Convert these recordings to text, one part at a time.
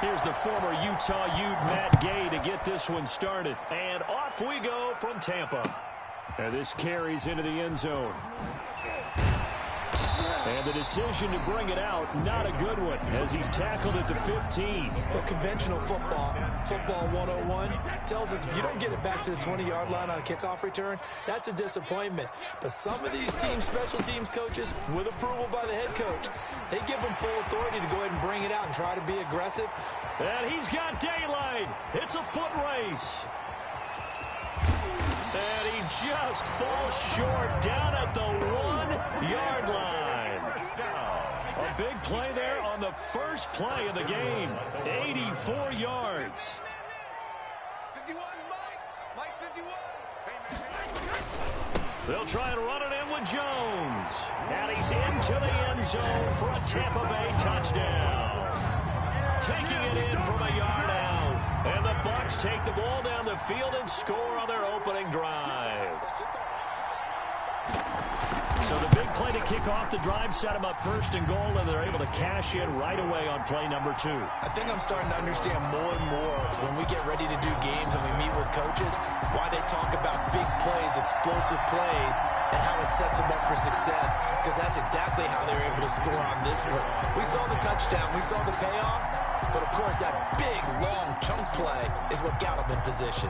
Here's the former Utah Ute, Matt Gay, to get this one started. And off we go from Tampa. And this carries into the end zone. And the decision to bring it out, not a good one, as he's tackled at the 15. Well, conventional football 101, tells us if you don't get it back to the 20-yard line on a kickoff return, that's a disappointment. But some of these special teams coaches, with approval by the head coach, they give them full authority to go ahead and bring it out and try to be aggressive. And he's got daylight. It's a foot race. And he just falls short down at the 1-yard line. A big play there on the first play of the game. 84 yards. 51, Mike 51. They'll try and run it in with Jones. And he's into the end zone for a Tampa Bay touchdown. Taking it in from a yard out. And the Bucs take the ball down the field and score on their opening drive. So the big play to kick off the drive set them up first and goal, and they're able to cash in right away on play number 2. I think I'm starting to understand more and more when we get ready to do games and we meet with coaches why they talk about big plays, explosive plays, and how it sets them up for success, because that's exactly how they were able to score on this one. We saw the touchdown. We saw the payoff. But, of course, that big, long chunk play is what got them in position.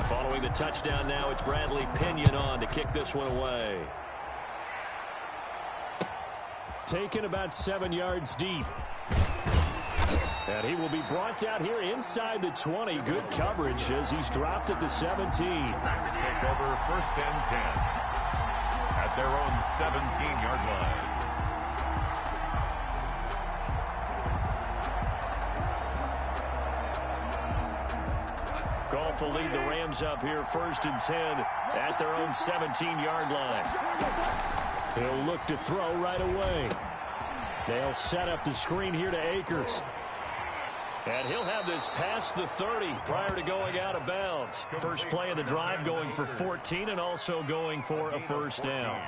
Following the touchdown now, it's Bradley Pinion on to kick this one away. Taken about 7 yards deep. And he will be brought out here inside the 20. Good coverage as he's dropped at the 17. Take over 1st and 10 at their own 17-yard line. Goff will lead the Rams up here 1st and 10 at their own 17-yard line. He'll look to throw right away. They'll set up the screen here to Akers. And he'll have this past the 30 prior to going out of bounds. First play of the drive going for 14 and also going for a first down.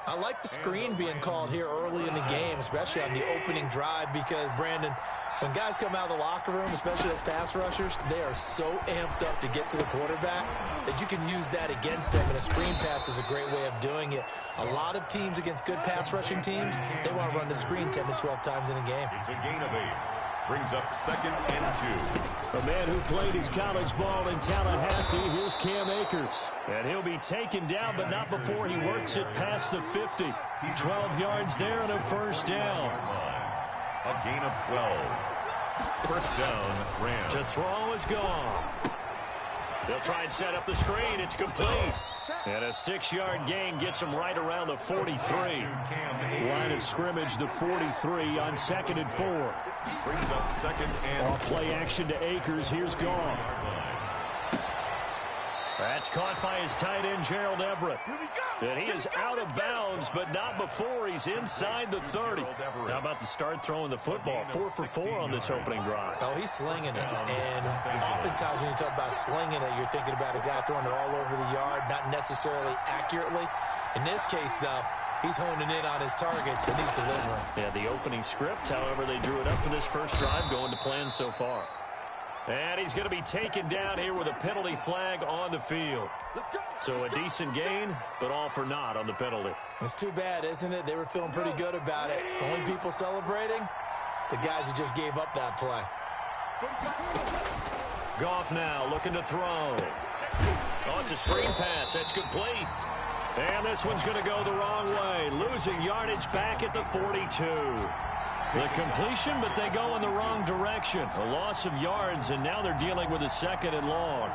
I like the screen being called here early in the game, especially on the opening drive, because, Brandon, when guys come out of the locker room, especially as pass rushers, they are so amped up to get to the quarterback that you can use that against them, and a screen pass is a great way of doing it. A lot of teams against good pass rushing teams, they want to run the screen 10 to 12 times in a game. It's a gain of 8. Brings up 2nd and 2. A man who played his college ball in Tallahassee, here's Cam Akers. And he'll be taken down, but not before he works it past the 50. 12 yards there and a first down. A gain of 12. First down, Rams. To throw is gone. They'll try and set up the screen. It's complete. And a 6-yard gain gets him right around the 43. Line of scrimmage, the 43 on 2nd and 4. Brings up 2nd and Off play action to Akers. Here's Goff. That's caught by his tight end, Gerald Everett. And he is out of bounds, but not before he's inside the 30. How about the start throwing the football? 4 for 4 on this opening drive. Oh, he's slinging it. And oftentimes when you talk about slinging it, you're thinking about a guy throwing it all over the yard, not necessarily accurately. In this case, though, he's honing in on his targets, and he's delivering. Yeah, the opening script, however, they drew it up for this first drive, going to plan so far. And he's going to be taken down here with a penalty flag on the field. So a decent gain, but all for naught on the penalty. It's too bad, isn't it? They were feeling pretty good about it. Only people celebrating, the guys who just gave up that play. Goff now looking to throw. Oh, it's a screen pass. That's complete. And this one's going to go the wrong way. Losing yardage back at the 42. The completion, but they go in the wrong direction. A loss of yards, and now they're dealing with a 2nd and long.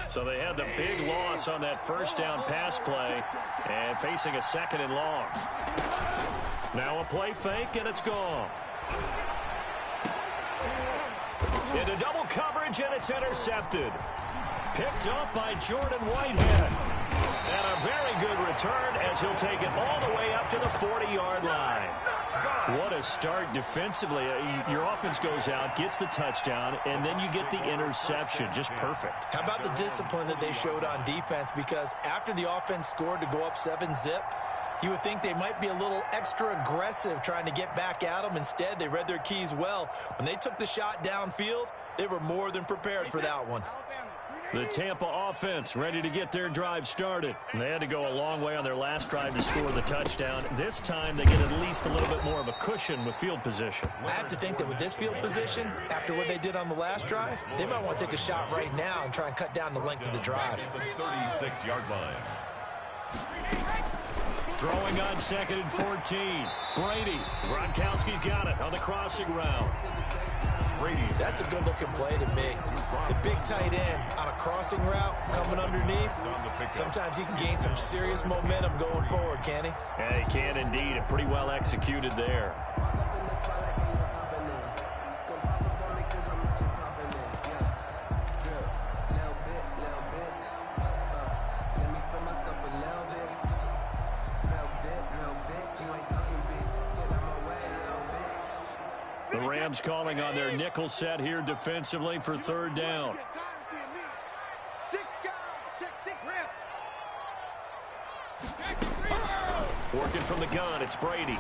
So they had the big loss on that first down pass play and facing a 2nd and long. Now a play fake, and it's gone. Into double coverage, and it's intercepted. Picked up by Jordan Whitehead. And a very good return as he'll take it all the way up to the 40-yard line. What a start defensively. Your offense goes out, gets the touchdown, and then you get the interception. Just perfect. How about the discipline that they showed on defense? Because after the offense scored to go up 7-zip, you would think they might be a little extra aggressive trying to get back at them. Instead, they read their keys well. When they took the shot downfield, they were more than prepared for that one. The Tampa offense ready to get their drive started. They had to go a long way on their last drive to score the touchdown. This time they get at least a little bit more of a cushion with field position. I have to think that with this field position, after what they did on the last drive, they might want to take a shot right now and try and cut down the length of the drive. 36-yard line. Throwing on 2nd and 14. Brady. Gronkowski's got it on the crossing route. Brady. That's a good-looking play to me. The big tight end on a crossing route coming underneath. Sometimes he can gain some serious momentum going forward, can he? Yeah, he can indeed, and pretty well executed there. The Rams calling on their nickel set here defensively for 3rd down. Working from the gun, it's Brady.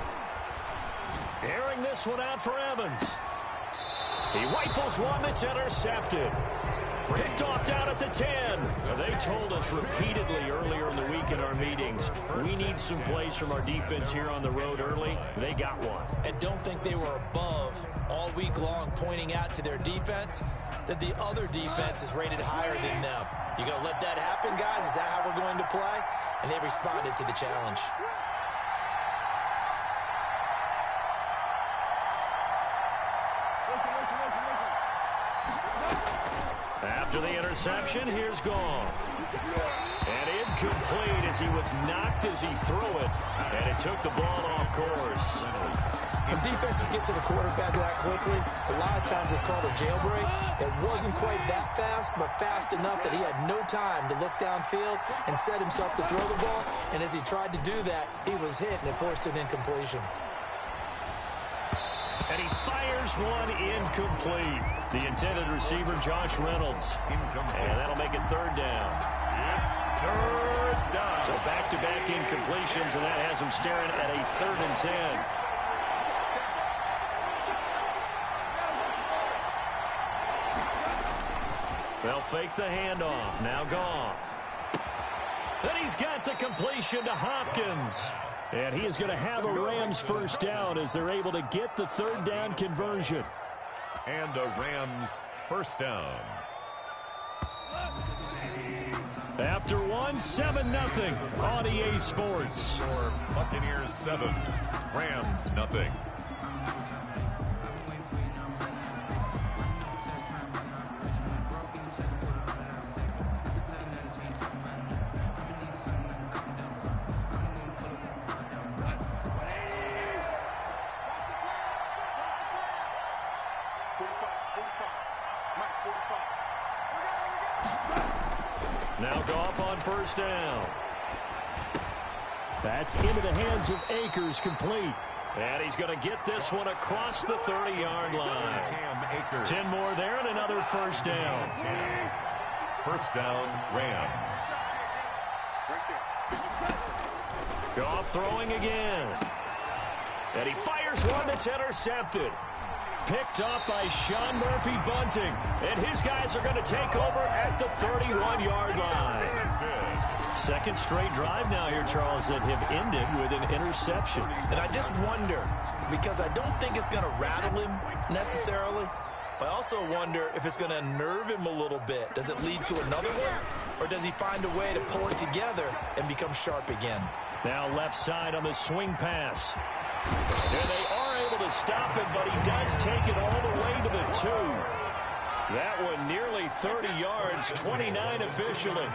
Airing this one out for Evans. He rifles one that's intercepted. Picked off down at the 10. They told us repeatedly earlier in the week in our meetings, we need some plays from our defense here on the road early. They got one. And don't think they were above all week long pointing out to their defense that the other defense is rated higher than them. You going to let that happen, guys? Is that how we're going to play? And they responded to the challenge. After the interception, here's Goff. And incomplete as he was knocked as he threw it. And it took the ball off course. When defenses get to the quarterback that quickly, a lot of times it's called a jailbreak. It wasn't quite that fast, but fast enough that he had no time to look downfield and set himself to throw the ball. And as he tried to do that, he was hit and it forced an incompletion. And he fires one incomplete. The intended receiver, Josh Reynolds. And that'll make it 3rd down. Third down. So back-to-back incompletions, and that has him staring at a 3rd and 10. They'll fake the handoff. Now Goff. Then he's got the completion to Hopkins. And he is going to have a Rams 1st down as they're able to get the 3rd down conversion. And a Rams 1st down. After 7-0 on EA Sports. For Buccaneers 7, Rams nothing. Now Goff on 1st down. That's into the hands of Akers, complete. And he's going to get this one across the 30-yard line. 10 more there and another 1st down. 1st down, Rams. Goff throwing again. And he fires one that's intercepted. Picked up by Sean Murphy Bunting. And his guys are going to take over at the 31-yard line. 2nd straight drive now here, Charles, that have ended with an interception. And I just wonder, because I don't think it's going to rattle him necessarily, but I also wonder if it's going to unnerve him a little bit. Does it lead to another one? Or does he find a way to pull it together and become sharp again? Now left side on the swing pass. And they are able to stop him, but he does take it all the way to the 2. That one nearly 30 yards, 29 officially.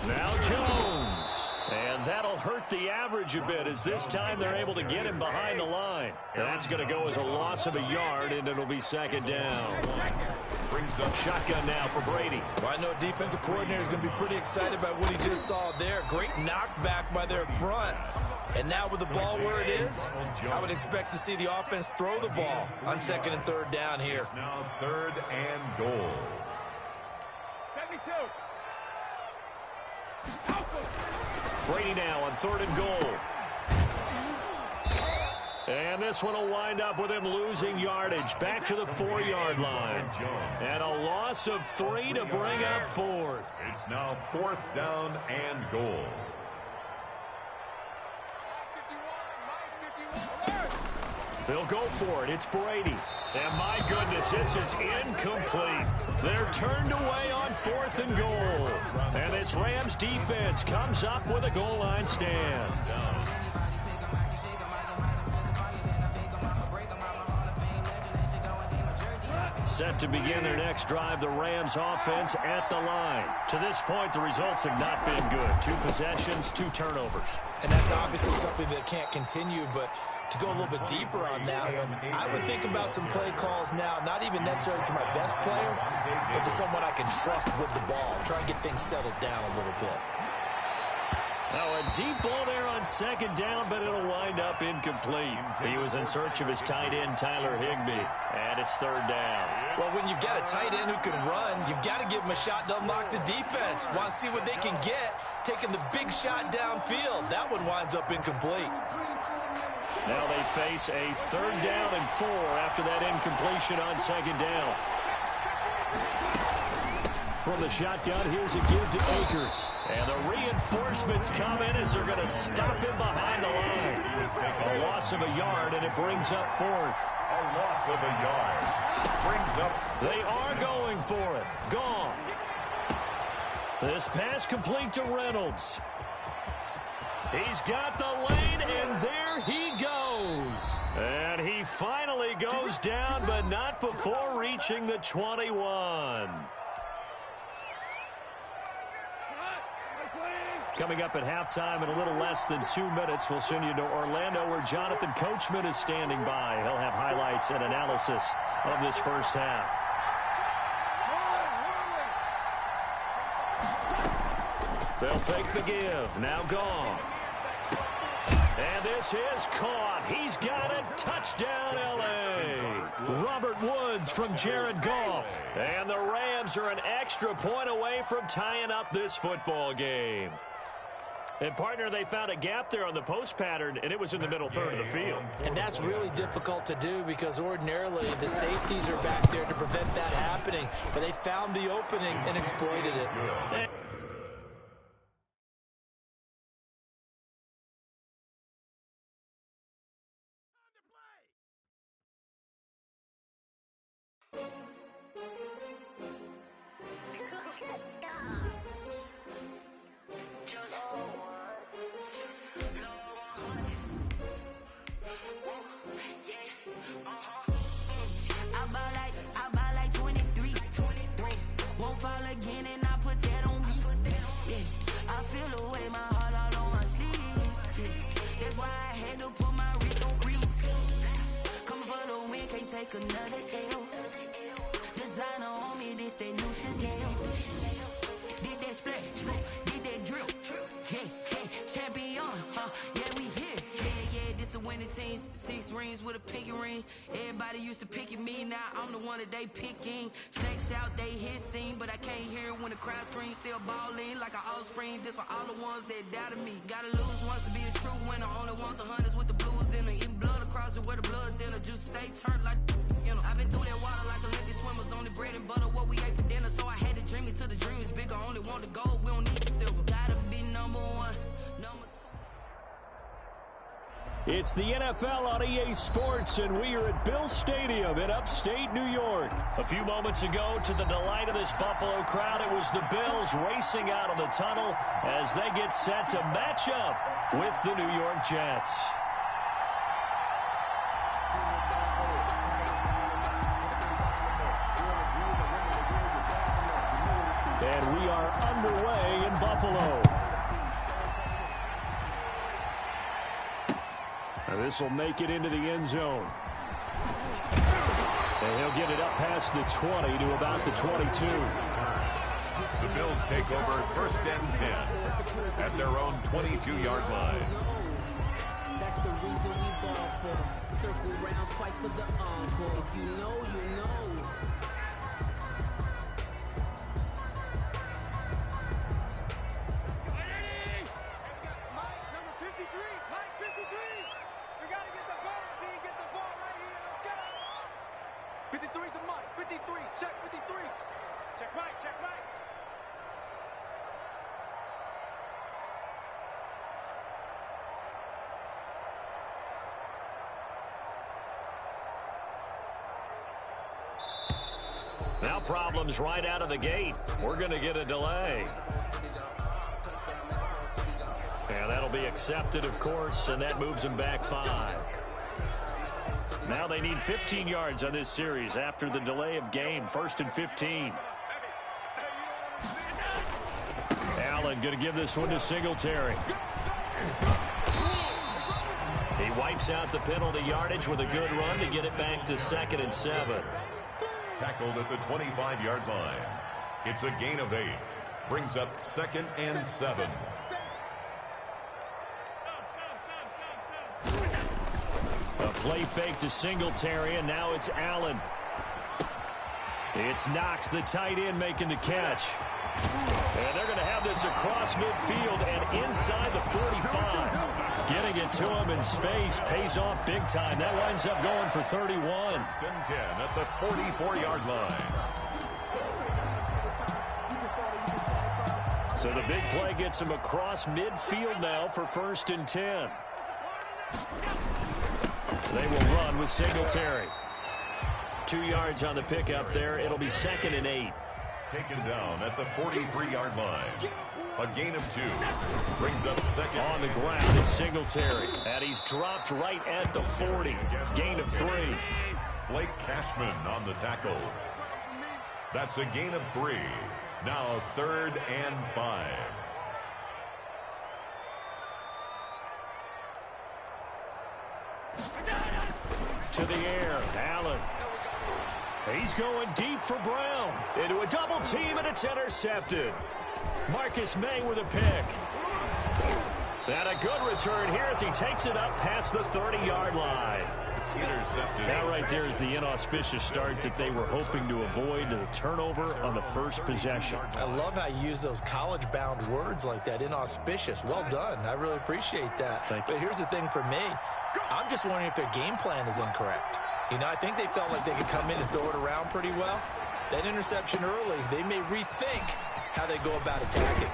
Now Jones. And that'll hurt the average a bit as this time they're able to get him behind the line. And that's going to go as a loss of a yard, and it'll be second down. Brings up shotgun now for Brady. Well, I know a defensive coordinator is going to be pretty excited by what he just saw there. Great knockback by their front. And now with the ball where it is, I would expect to see the offense throw the ball on second and third down here. It's now third and goal. 72. Brady now on third and goal. And this one will wind up with him losing yardage back to the 4-yard line. And a loss of 3 to bring up fourth. It's now fourth down and goal. They'll go for it. It's Brady. And my goodness, this is incomplete. They're turned away on fourth and goal. And this Rams defense comes up with a goal line stand. Set to begin their next drive, the Rams offense at the line. To this point, the results have not been good. 2 possessions, 2 turnovers. And that's obviously something that can't continue, but to go a little bit deeper on that one, I would think about some play calls now, not even necessarily to my best player, but to someone I can trust with the ball. Try and get things settled down a little bit. Now a deep ball there on second down, but it'll wind up incomplete. He was in search of his tight end, Tyler Higbee, and it's third down. Well, when you've got a tight end who can run, you've got to give him a shot to unlock the defense. Want to see what they can get, taking the big shot downfield. That one winds up incomplete. Now they face a third down and 4 after that incompletion on second down. From the shotgun, here's a give to Akers. And the reinforcements come in as they're going to stop him behind the line. A loss of a yard, and it brings up fourth. A loss of a yard. Brings up. They are going for it. Goff. This pass complete to Reynolds. He's got the lane, and there he goes. And he finally goes down, but not before reaching the 21. Coming up at halftime in a little less than 2 minutes, we'll send you to Orlando where Jonathan Coachman is standing by. He'll have highlights and analysis of this first half. They'll fake the give. Now Goff. And this is caught. He's got it. Touchdown, L.A. Robert Woods from Jared Goff. And the Rams are an extra point away from tying up this football game. And, partner, they found a gap there on the post pattern, and it was in the middle third of the field. And that's really difficult to do because ordinarily the safeties are back there to prevent that happening. But they found the opening and exploited it. Another L. Designer on me, this that new Chanel. Did that splash, did that drill. Yeah, champion, yeah, we here. Yeah, this the winning team. 6 rings with a pinky ring. Everybody used to pick at me, now I'm the one that they picking. Snakes out, they hit scene, but I can't hear it when the crowd screams. Still balling like an offspring. This for all the ones that doubted me. Gotta lose once to be a true winner. Only want the hunters with the blues in it. Eating blood across it where the blood dinner. Juice stay turned like, you know. I've been through that water like Olympic swimmers. Only bread and butter, what we ate for dinner. So I had to dream it till the dream is bigger. Only want the gold, we don't need the silver. Gotta be number one, number two. It's the NFL on EA Sports, and we are at Bill Stadium in upstate New York. A few moments ago, to the delight of this Buffalo crowd, it was the Bills racing out of the tunnel as they get set to match up with the New York Jets. And we are underway in Buffalo. This will make it into the end zone. And he'll get it up past the 20 to about the 22. The Bills take over 1st and 10 at their own 22-yard line. That's the reason we ball for. Circle round twice for the encore. If you know, you know. Now problems right out of the gate. We're going to get a delay. And that'll be accepted, of course, and that moves them back 5. Now they need 15 yards on this series after the delay of game. 1st and 15. Allen going to give this one to Singletary. He wipes out the penalty yardage with a good run to get it back to 2nd and 7. Tackled at the 25-yard line. It's a gain of 8. Brings up 2nd and 7. A play fake to Singletary, and now it's Allen. It's Knox, the tight end, making the catch. And they're going to have this across midfield and inside the 45. Getting it to him in space pays off big time. That winds up going for 31. 1st and 10 at the 44-yard line. So the big play gets him across midfield now for 1st and 10. They will run with Singletary. 2 yards on the pickup there. It'll be 2nd and 8. Taken down at the 43-yard line. A gain of 2. Brings up 2nd. On the ground is Singletary. And he's dropped right at the 40. Gain of 3. Blake Cashman on the tackle. That's a gain of 3. Now 3rd and 5. To the air, Allen. He's going deep for Brown. Into a double team, and it's intercepted. Marcus May with a pick. And a good return here as he takes it up past the 30-yard line. Intercepted. That right there is the inauspicious start that they were hoping to avoid, the turnover on the first possession. I love how you use those college-bound words like that, inauspicious. Well done. I really appreciate that. But here's the thing for me. I'm just wondering if their game plan is incorrect. You know, I think they felt like they could come in and throw it around pretty well. That interception early, they may rethink how they go about attacking.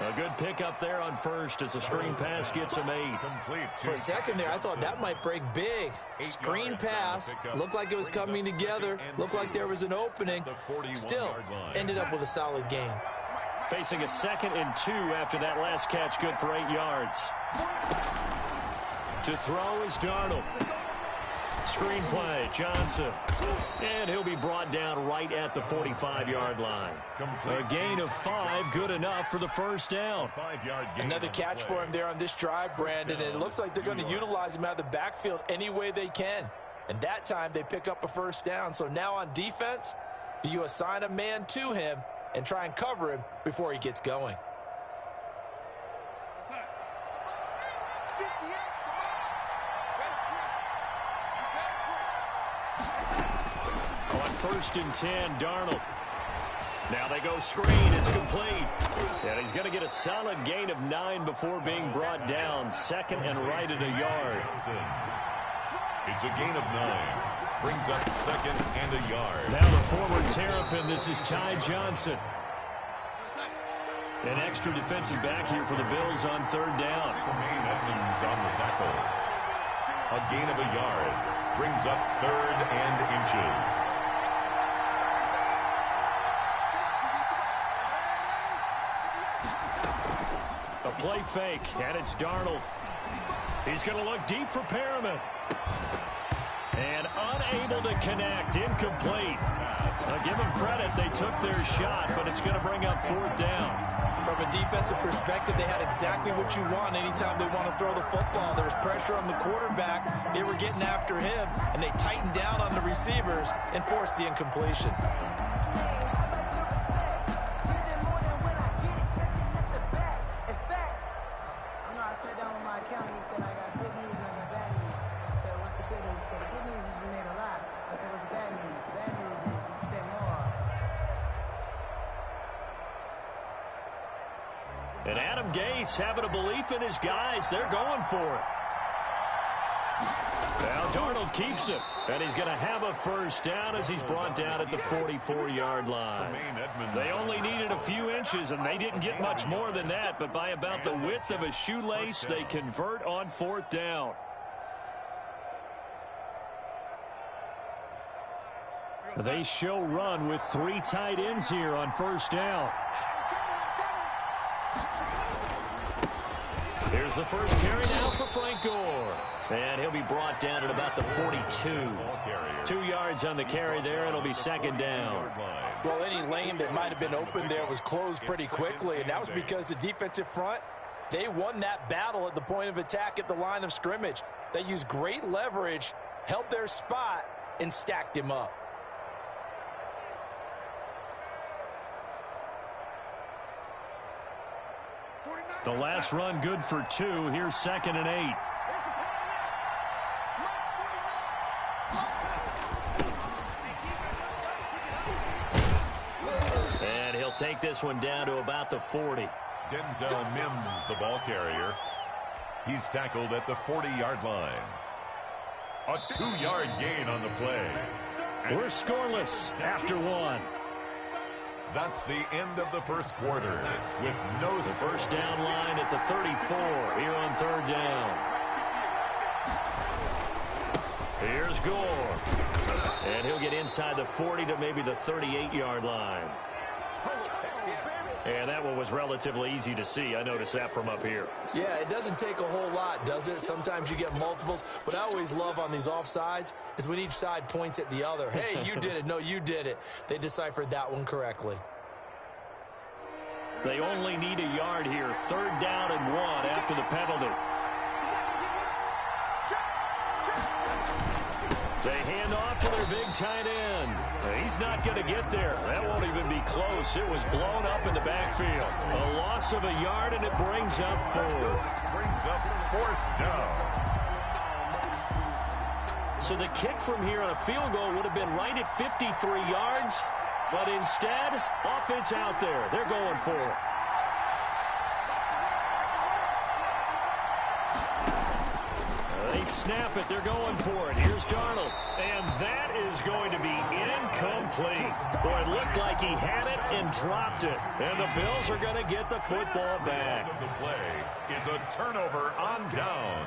A good pickup there on 1st as the screen pass gets him 8. For a second there, I thought that might break big. Screen pass, looked like it was coming together, looked like there was an opening. Still, ended up with a solid gain. Facing a 2nd and 2 after that last catch, good for 8 yards. To throw is Darnold. Screen play, Johnson. And he'll be brought down right at the 45-yard line. A gain of 5, good enough for the 1st down. Another catch for him there on this drive, Brandon, and it looks like they're going to utilize him out of the backfield any way they can. And that time they pick up a 1st down. So now on defense, do you assign a man to him and try and cover him before he gets going? On 1st and 10, Darnold. Now they go screen. It's complete. And he's going to get a solid gain of 9 before being brought down. 2nd and right at a yard. It's a gain of 9. Brings up 2nd and a yard. Now the former Terrapin. This is Ty Johnson. An extra defensive back here for the Bills on third down. Tremaine Edmonds on the tackle. A gain of a yard. Brings up 3rd and inches. A play fake, and it's Darnold. He's going to look deep for Perriman. And unable to connect, incomplete. Give them credit, they took their shot, but it's going to bring up 4th down. From a defensive perspective, they had exactly what you want anytime they want to throw the football. There was pressure on the quarterback. They were getting after him, and they tightened down on the receivers and forced the incompletion. And Adam Gase having a belief in his guys. They're going for it. Now Darnold keeps it. And he's going to have a 1st down as he's brought down at the 44-yard line. They only needed a few inches, and they didn't get much more than that. But by about the width of a shoelace, they convert on 4th down. They show run with 3 tight ends here on 1st down. Here's the first carry now for Frank Gore. And he'll be brought down at about the 42. 2 yards on the carry there. It'll be 2nd down. Well, any lane that might have been open there was closed pretty quickly, and that was because the defensive front, they won that battle at the point of attack at the line of scrimmage. They used great leverage, held their spot, and stacked him up. The last run good for 2. Here's 2nd and 8. And he'll take this one down to about the 40. Denzel Mims, the ball carrier. He's tackled at the 40-yard line. A 2-yard gain on the play. We're scoreless after 1. That's the end of the first quarter with no The first down line at the 34 here on 3rd down. Here's Gore. And he'll get inside the 40 to maybe the 38-yard line. And that one was relatively easy to see. I noticed that from up here. Yeah, it doesn't take a whole lot, does it? Sometimes you get multiples. What I always love on these offsides is when each side points at the other. Hey, you did it. No, you did it. They deciphered that one correctly. They only need a yard here. 3rd down and 1 after the penalty. They hand off to their big tight end. He's not going to get there. That won't even be close. It was blown up in the backfield. A loss of a yard, and it brings up 4th. Brings up 4th down. So the kick from here on a field goal would have been right at 53 yards, but instead, offense out there. They're going for it. They snap it. They're going for it. Here's Darnold. And that is going to be incomplete. Boy, it looked like he had it and dropped it. And the Bills are going to get the football back. The play is a turnover on down.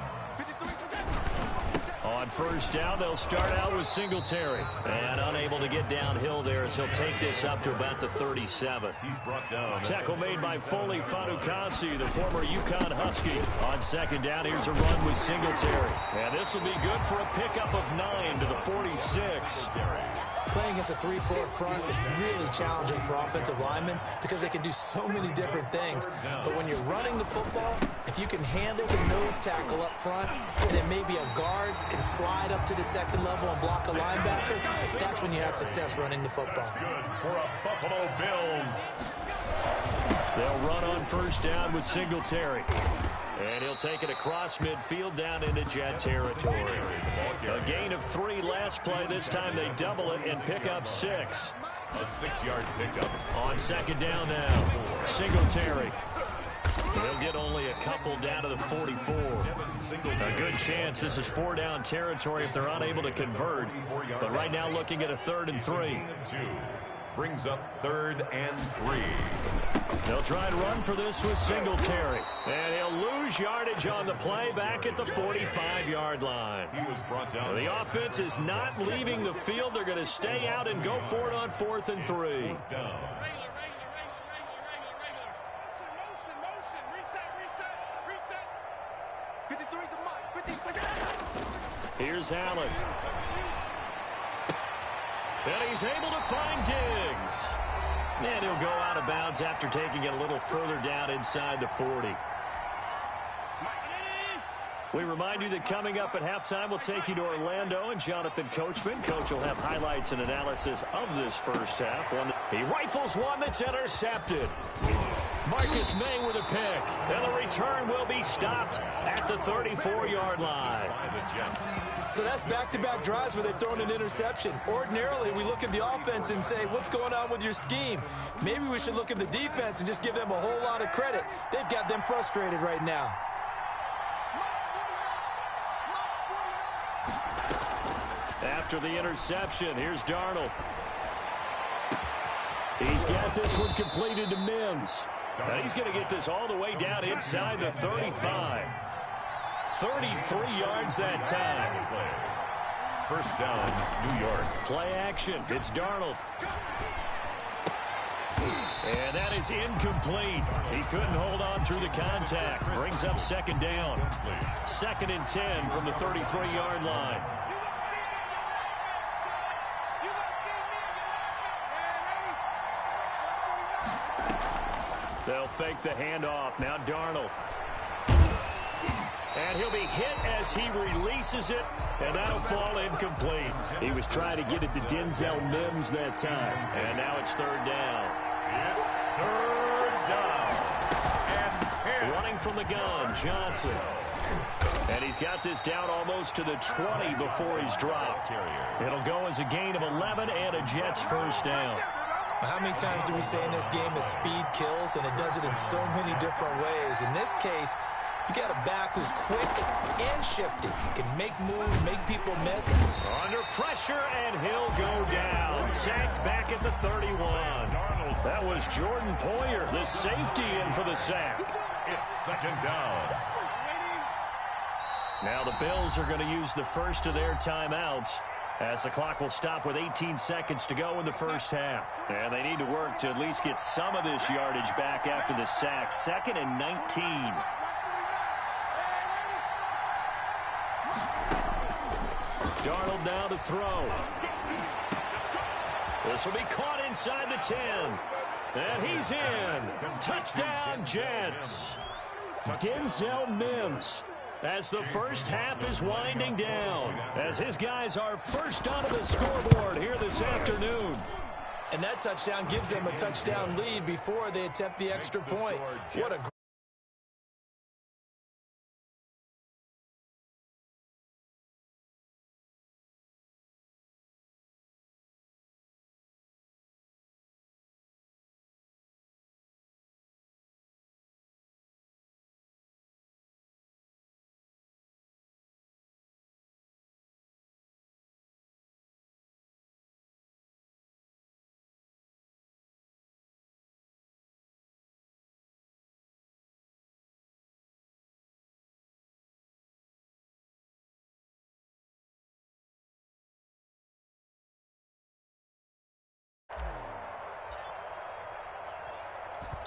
On 1st down, they'll start out with Singletary. And unable to get downhill there as he'll take this up to about the 37. He's brought down. Tackle made by Foley Fatukasi, the former UConn Husky. On 2nd down, here's a run with Singletary. And this will be good for a pickup of 9 to the 46. Playing against a 3-4 front is really challenging for offensive linemen because they can do so many different things. But when you're running the football, if you can handle the nose tackle up front, and then maybe a guard can slide up to the 2nd level and block a linebacker, that's when you have success running the football. Good for a Buffalo Bills. They'll run on 1st down with Singletary. And he'll take it across midfield down into Jet territory. A gain of 3 last play. This time they double it and pick up 6. A 6-yard pickup. On 2nd down now, Singletary. They'll get only a couple down to the 44. A good chance this is 4-down territory if they're unable to convert. But right now looking at a 3rd and 3. Brings up 3rd and 3. They'll try and run for this with Singletary. And he'll lose yardage on the play back at the 45-yard line. He was brought down. The offense is not leaving the field. They're going to stay out and go for it on 4th and 3. Here's Allen. And he's able to find Diggs. And he'll go out of bounds after taking it a little further down inside the 40. We remind you that coming up at halftime, we'll take you to Orlando and Jonathan Coachman. Coach will have highlights and analysis of this first half. He rifles one that's intercepted. Marcus May with a pick. And the return will be stopped at the 34-yard line. So that's back-to-back drives where they've thrown an interception. Ordinarily, we look at the offense and say, what's going on with your scheme? Maybe we should look at the defense and just give them a whole lot of credit. They've got them frustrated right now. After the interception, here's Darnold. He's got this one completed to Mims. And he's going to get this all the way down inside the 35. 33 yards that time. First down, New York. Play action. It's Darnold. And that is incomplete. He couldn't hold on through the contact. Brings up 2nd down. 2nd and 10 from the 33-yard line. They'll fake the handoff. Now Darnold. And he'll be hit as he releases it, and that'll fall incomplete. He was trying to get it to Denzel Mims that time. And now it's 3rd down. It's 3rd down. And 10. Running from the gun, Johnson. And he's got this down almost to the 20 before he's dropped. It'll go as a gain of 11 and a Jets first down. How many times do we say in this game that speed kills, and it does it in so many different ways? In this case, you got a back who's quick and shifty. Can make moves, make people miss. Under pressure, and he'll go down. Sacked back at the 31. That was Jordan Poyer, the safety, in for the sack. It's 2nd down. Now the Bills are going to use the first of their timeouts, as the clock will stop with 18 seconds to go in the first half. And they need to work to at least get some of this yardage back after the sack. 2nd and 19. Darnold now to throw. This will be caught inside the 10. And he's in. Touchdown, Jets. Denzel Mims, as the first half is winding down, as his guys are first onto the scoreboard here this afternoon. And that touchdown gives them a touchdown lead before they attempt the extra point. What a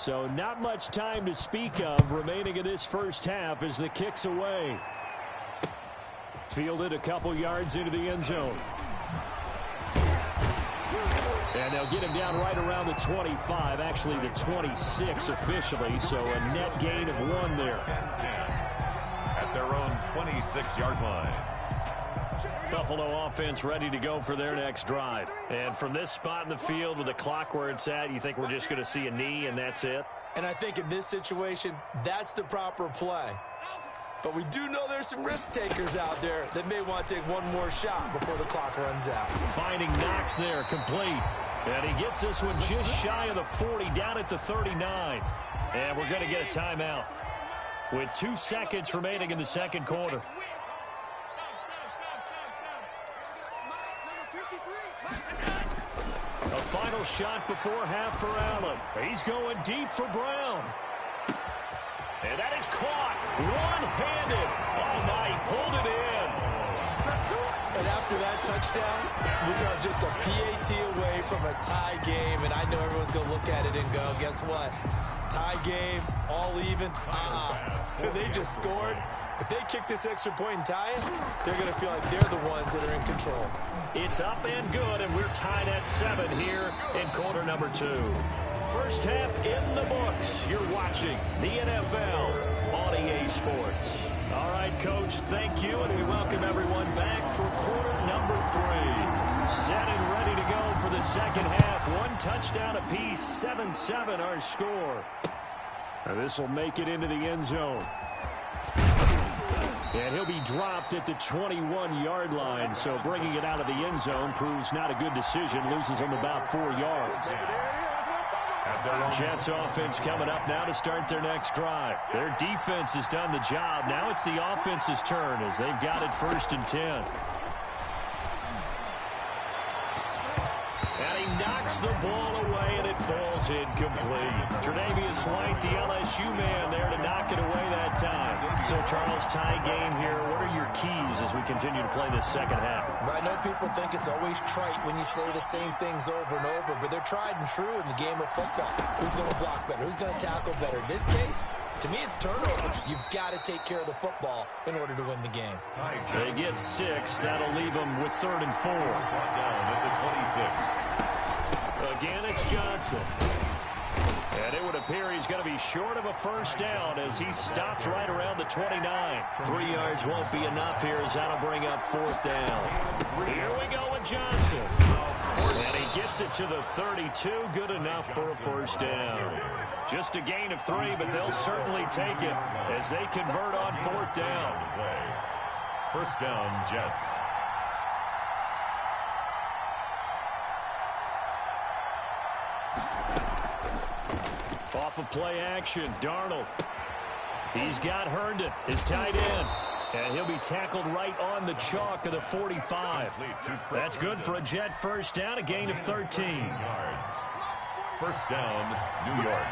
So not much time to speak of remaining in this first half as the kick's away. Fielded a couple yards into the end zone. And they'll get him down right around the 25, actually the 26 officially, so a net gain of 1 there. At their own 26-yard line. Buffalo offense ready to go for their next drive. And from this spot in the field with the clock where it's at, you think we're just going to see a knee and that's it? And I think in this situation, that's the proper play. But we do know there's some risk takers out there that may want to take one more shot before the clock runs out. Finding Knox there, complete. And he gets this one just shy of the 40, down at the 39. And we're going to get a timeout with 2 seconds remaining in the second quarter. A final final shot before half for Allen. He's going deep for Brown. And that is caught. One-handed. Oh, my, he pulled it in. And after that touchdown, we are just a PAT away from a tie game. And I know everyone's going to look at it and go, guess what? Tie game, all even. They just scored. If they kick this extra point and tie it, they're going to feel like they're the ones that are in control. It's up and good, and we're tied at 7 here in quarter number 2. First half in the books. You're watching the NFL on EA Sports. All right, Coach, thank you, and we welcome everyone back for quarter number 3. Set and ready to go for the second half. One touchdown apiece, 7-7 our score. And this will make it into the end zone. And he'll be dropped at the 21-yard line, so bringing it out of the end zone proves not a good decision. Loses him about 4 yards. Jets offense coming up now to start their next drive. Their defense has done the job. Now it's the offense's turn as they've got it 1st and 10. And he knocks the ball away, and it falls incomplete. Tre'Davious White, the LSU man, there to knock it away that time. So, Charles, tie game here. What are your keys as we continue to play this second half? I know people think it's always trite when you say the same things over and over, but they're tried and true in the game of football. Who's going to block better? Who's going to tackle better? In this case, to me, it's turnovers. You've got to take care of the football in order to win the game. They get 6. That'll leave them with 3rd and 4. Down at the 26. Again, it's Johnson. And it would appear he's going to be short of a first down as he stopped right around the 29. 3 yards won't be enough here as that'll bring up 4th down. Here we go with Johnson. And he gets it to the 32. Good enough for a first down. Just a gain of 3, but they'll certainly take it as they convert on 4th down. First down, Jets. Off of play action, Darnold. He's got Herndon, his tight end. And he'll be tackled right on the chalk of the 45. That's good for a Jet first down, a gain of 13. Yards. First down, New York.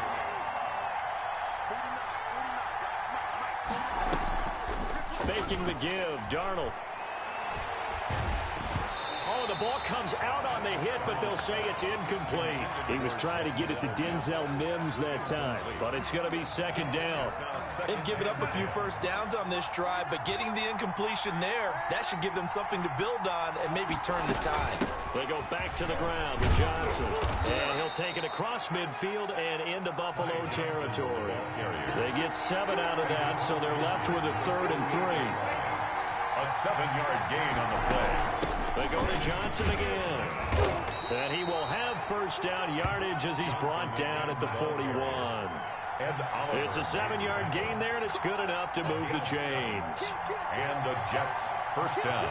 Faking the give, Darnold. Oh, the ball comes out on the hit, but they'll say it's incomplete. He was trying to get it to Denzel Mims that time, but it's going to be 2nd down. They've given up a few first downs on this drive, but getting the incompletion there, that should give them something to build on and maybe turn the tide. They go back to the ground with Johnson, and he'll take it across midfield and into Buffalo territory. They get 7 out of that, so they're left with a 3rd and 3. A 7-yard gain on the play. They go to Johnson again. And he will have first down yardage as he's brought down at the 41. It's a 7-yard gain there, and it's good enough to move the chains. And the Jets first down.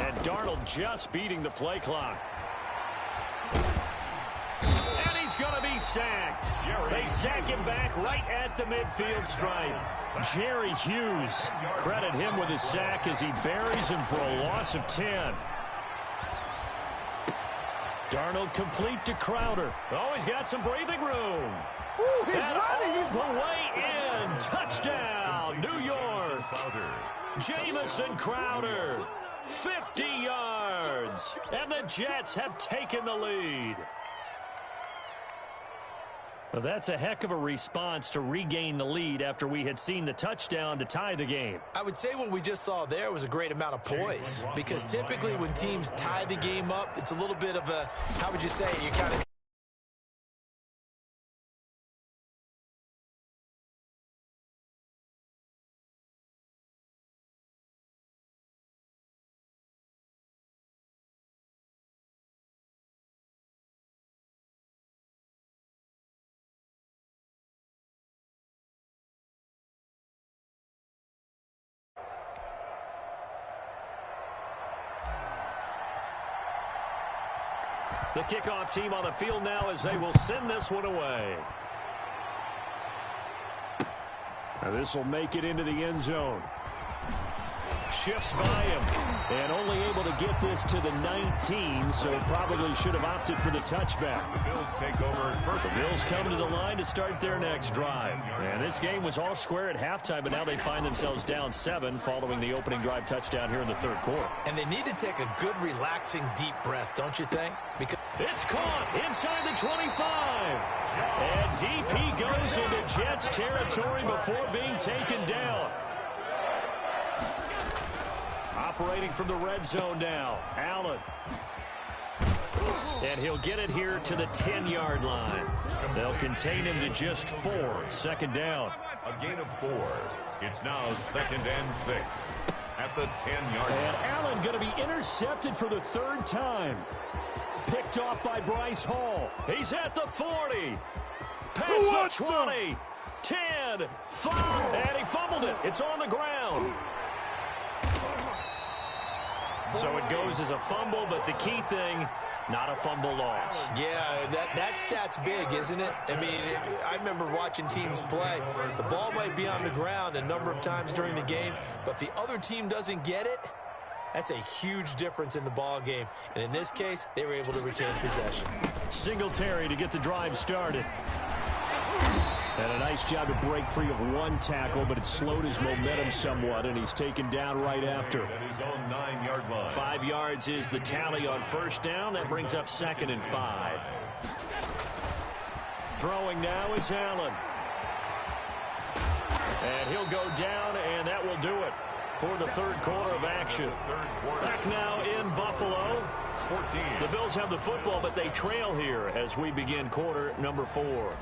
And Darnold just beating the play clock. And he's going to be sacked. They sack him back right at the midfield stripe. Jerry Hughes, credit him with his sack as he buries him for a loss of 10. Darnold complete to Crowder. Oh, he's got some breathing room. Ooh, he's and running. all the way in. Touchdown, New York. Jamison Crowder. 50 yards. And the Jets have taken the lead. Well, that's a heck of a response to regain the lead after we had seen the touchdown to tie the game. I would say what we just saw there was a great amount of poise, because typically when teams tie the game up, it's a little bit of a, how would you say, you kind of The kickoff team on the field now as they will send this one away. Now this will make it into the end zone. Shifts by him and only able to get this to the 19, so probably should have opted for the touchback. The Bills take over first. The Bills come to the line to start their next drive. And this game was all square at halftime, but now they find themselves down 7 following the opening drive touchdown here in the third quarter. And they need to take a good, relaxing, deep breath, don't you think? Because it's caught inside the 25. And DP goes into Jets territory before being taken down. Operating from the red zone now, Allen. And he'll get it here to the 10-yard line. They'll contain him to just 4. Second down. A gain of 4. It's now 2nd and 6 at the 10-yard line. And Allen going to be intercepted for the 3rd time. Picked off by Bryce Hall. He's at the 40. Past the 20. 10. 5. And he fumbled it. It's on the ground. So it goes as a fumble, but the key thing, not a fumble loss. Yeah, that stat's big, isn't it? I mean, I remember watching teams play. The ball might be on the ground a number of times during the game, but if the other team doesn't get it, that's a huge difference in the ball game. And in this case, they were able to retain possession. Singletary to get the drive started. And a nice job to break free of 1 tackle, but it slowed his momentum somewhat, and he's taken down right after. At his own 9-yard line. 5 yards is the tally on first down. That brings up 2nd and 5. Throwing now is Allen. And he'll go down, and that will do it for the third quarter of action. Back now in Buffalo. 14. The Bills have the football, but they trail here as we begin quarter number 4.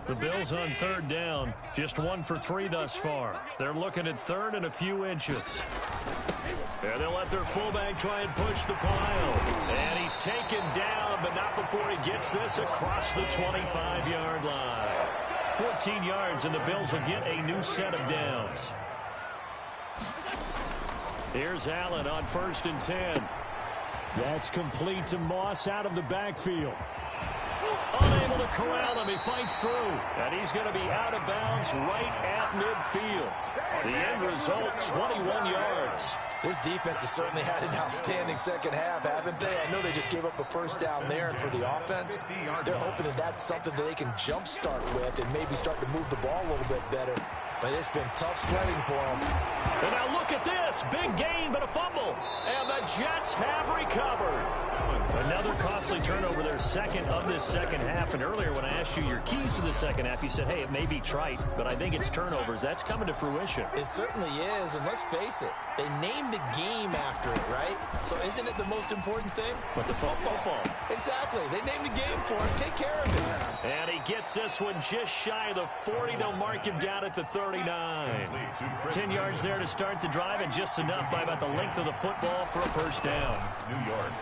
The Bills on 3rd down, just 1 for 3 thus far. They're looking at 3rd and a few inches. And they'll let their fullback try and push the pile. And he's taken down, but not before he gets this across the 25-yard line. 14 yards, and the Bills will get a new set of downs. Here's Allen on 1st and 10. That's complete to Moss out of the backfield. Unable to corral him. He fights through. And he's going to be out of bounds right at midfield. The end result, 21 yards. This defense has certainly had an outstanding second half, haven't they? I know they just gave up a first down there, and for the offense, they're hoping that that's something that they can jumpstart with and maybe start to move the ball a little bit better. But it's been tough sledding for them. And now look at this. Big gain, but a fumble. And the Jets have recovered. Another costly turnover, their 2nd of this second half. And earlier when I asked you your keys to the second half, you said, hey, it may be trite, but I think it's turnovers. That's coming to fruition. It certainly is, and let's face it, they named the game after it, right? So isn't it the most important thing? But it's football. Exactly. They named the game for it. Take care of it. And he gets this one just shy of the 40. They'll mark him down at the 39. 10 yards there to start the drive, and just enough by about the length of the football for a first down. New York.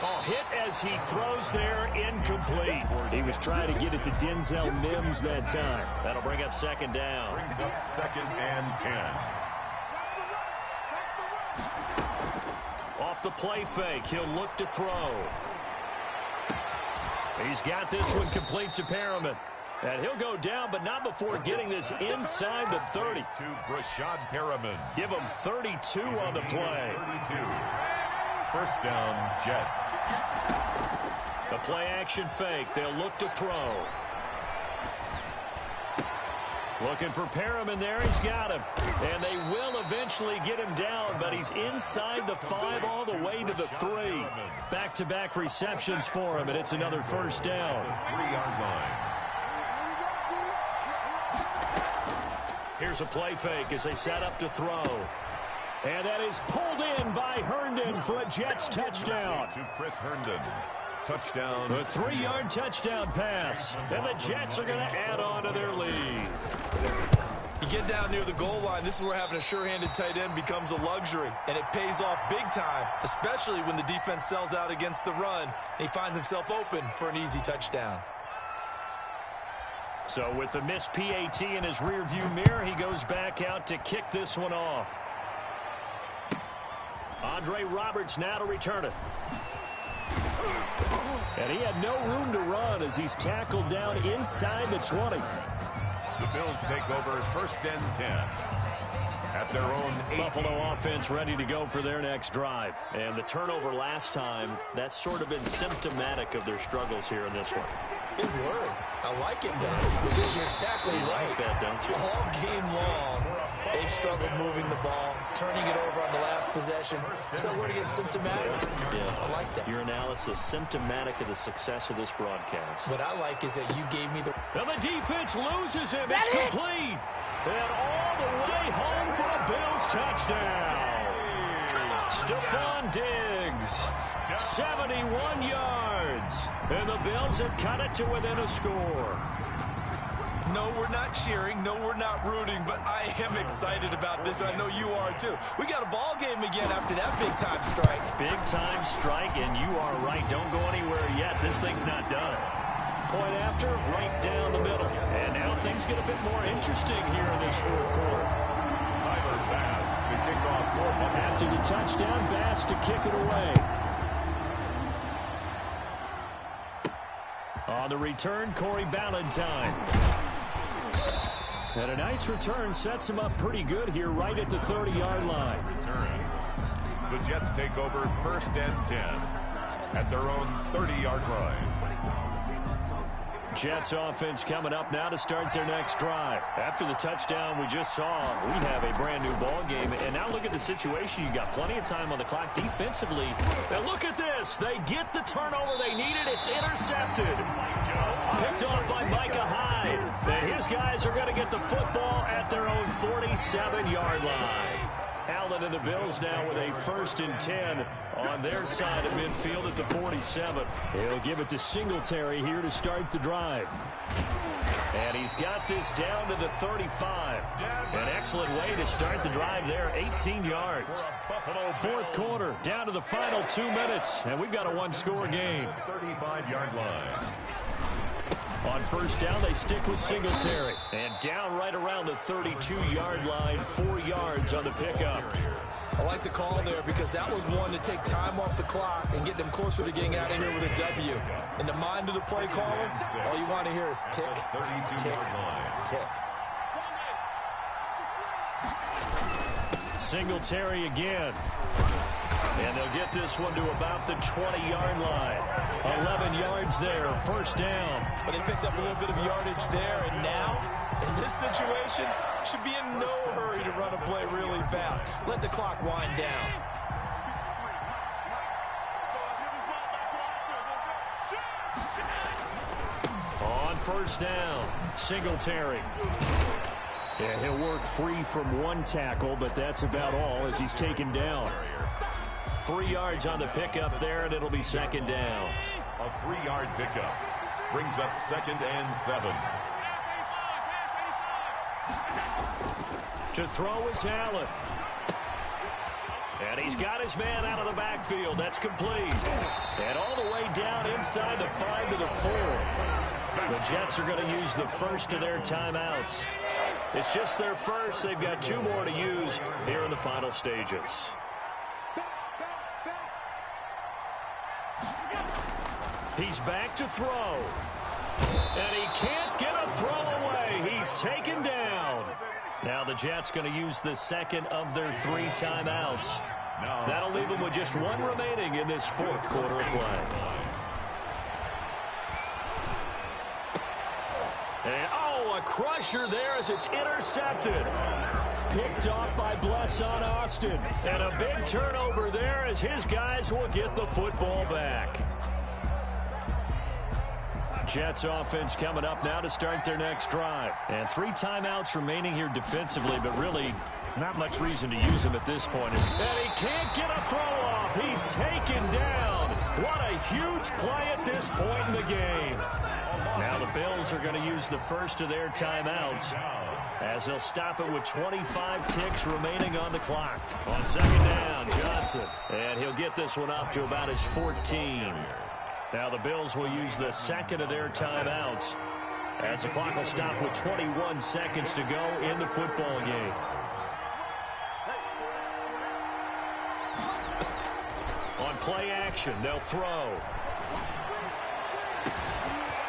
Oh, hit as he throws there, incomplete. He was trying to get it to Denzel Mims that time. That'll bring up 2nd down. Brings up 2nd and 10. Off the play fake, he'll look to throw. He's got this one complete to Perriman. And he'll go down, but not before getting this inside the 30. To Brashad Perriman. Give him 32 on the play. 32. First down, Jets. The play action fake. They'll look to throw. Looking for Perriman there. He's got him. And they will eventually get him down, but he's inside the 5 all the way to the 3. Back-to-back receptions for him, and it's another first down. 3-yard line. Here's a play fake as they set up to throw. And that is pulled in by Herndon for a Jets touchdown. To Chris Herndon. Touchdown. A 3-yard touchdown pass. And the Jets are going to add on to their lead. You get down near the goal line, this is where having a sure-handed tight end becomes a luxury. And it pays off big time, especially when the defense sells out against the run. He finds himself open for an easy touchdown. So with the missed PAT in his rearview mirror, he goes back out to kick this one off. Andre Roberts now to return it. And he had no room to run as he's tackled down inside the 20. The Bills take over 1st and 10 at their own 8. Buffalo offense ready to go for their next drive. And the turnover last time, that's sort of been symptomatic of their struggles here in this one. Good word. I like it, though, because you're exactly right. Like that, don't you? All game long, they've struggled moving the ball, turning it over on the last possession. So we're going to get symptomatic. Yeah. I like that. Your analysis symptomatic of the success of this broadcast. What I like is that you gave me the... And the defense loses him. It's complete. And all the way home for a Bills touchdown. Stephon Diggs, 71 yards. And the Bills have cut it to within a score. No, we're not cheering. No, we're not rooting. But I am excited about this. I know you are, too. We got a ball game again after that big-time strike. Big-time strike, and you are right. Don't go anywhere yet. This thing's not done. Point after, right down the middle. And now things get a bit more interesting here in this fourth quarter. Tyler Bass to kick off. After the touchdown, Bass to kick it away. On the return, Corey Ballantyne. And a nice return sets him up pretty good here right at the 30-yard line. Return. The Jets take over 1st and 10 at their own 30-yard line. Jets offense coming up now to start their next drive. After the touchdown we just saw, we have a brand new ball game. And now look at the situation. You got plenty of time on the clock defensively. And look at this. They get the turnover they needed. It's intercepted. Picked off by Micah Hyde. And his guys are going to get the football at their own 47-yard line. Allen and the Bills now with a 1st and 10 on their side of midfield at the 47. He'll give it to Singletary here to start the drive. And he's got this down to the 35. An excellent way to start the drive there, 18 yards. Fourth quarter, down to the final 2 minutes, and we've got a one-score game. 35-yard line. On first down, they stick with Singletary. And down right around the 32-yard line, 4 yards on the pickup. I like the call there because that was one to take time off the clock and get them closer to getting out of here with a W. In the mind of the play caller, all you want to hear is tick, tick, tick. Singletary again. And they'll get this one to about the 20-yard line. 11 yards there, first down. But they picked up a little bit of yardage there, and now, in this situation, should be in no hurry to run a play really fast. Let the clock wind down. On first down, Singletary. Yeah, he'll work free from one tackle, but that's about all as he's taken down. 3 yards on the pickup there, and it'll be second down. A 3-yard pickup brings up 2nd and 7. To throw is Allen. And he's got his man out of the backfield. That's complete. And all the way down inside the 5 to the 4. The Jets are going to use the first of their timeouts. It's just their first. They've got 2 more to use here in the final stages. He's back to throw. And he can't get a throw away. He's taken down. Now the Jets going to use the second of their 3 timeouts. That'll leave them with just 1 remaining in this fourth quarter of play. And, a crusher there as it's intercepted. Picked off by Blesson Austin. And a big turnover there as his guys will get the football back. Jets offense coming up now to start their next drive. And 3 timeouts remaining here defensively, but really not much reason to use them at this point. And he can't get a throw off. He's taken down. What a huge play at this point in the game. Now the Bills are going to use the first of their timeouts as they'll stop it with 25 ticks remaining on the clock. On second down, Johnson. And he'll get this one up to about his 14. Now the Bills will use the second of their timeouts as the clock will stop with 21 seconds to go in the football game. play action. They'll throw.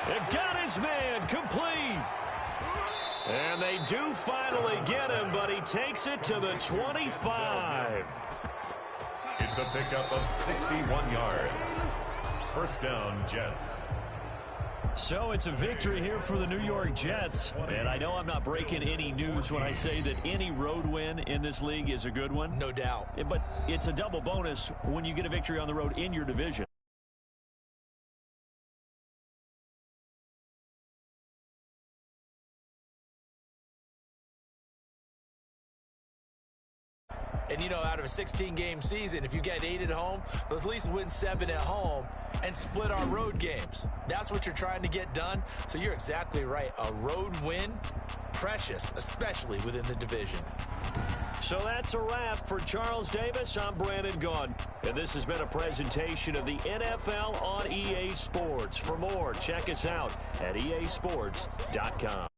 It got his man complete. And they do finally get him, but he takes it to the 25. It's a pickup of 61 yards. First down, Jets. So it's a victory here for the New York Jets. And I know I'm not breaking any news when I say that any road win in this league is a good one. No doubt. But it's a double bonus when you get a victory on the road in your division. And, you know, out of a 16-game season, if you get 8 at home, let's at least win 7 at home and split our road games. That's what you're trying to get done. So you're exactly right. A road win, precious, especially within the division. So that's a wrap for Charles Davis. I'm Brandon Gaudin. And this has been a presentation of the NFL on EA Sports. For more, check us out at easports.com.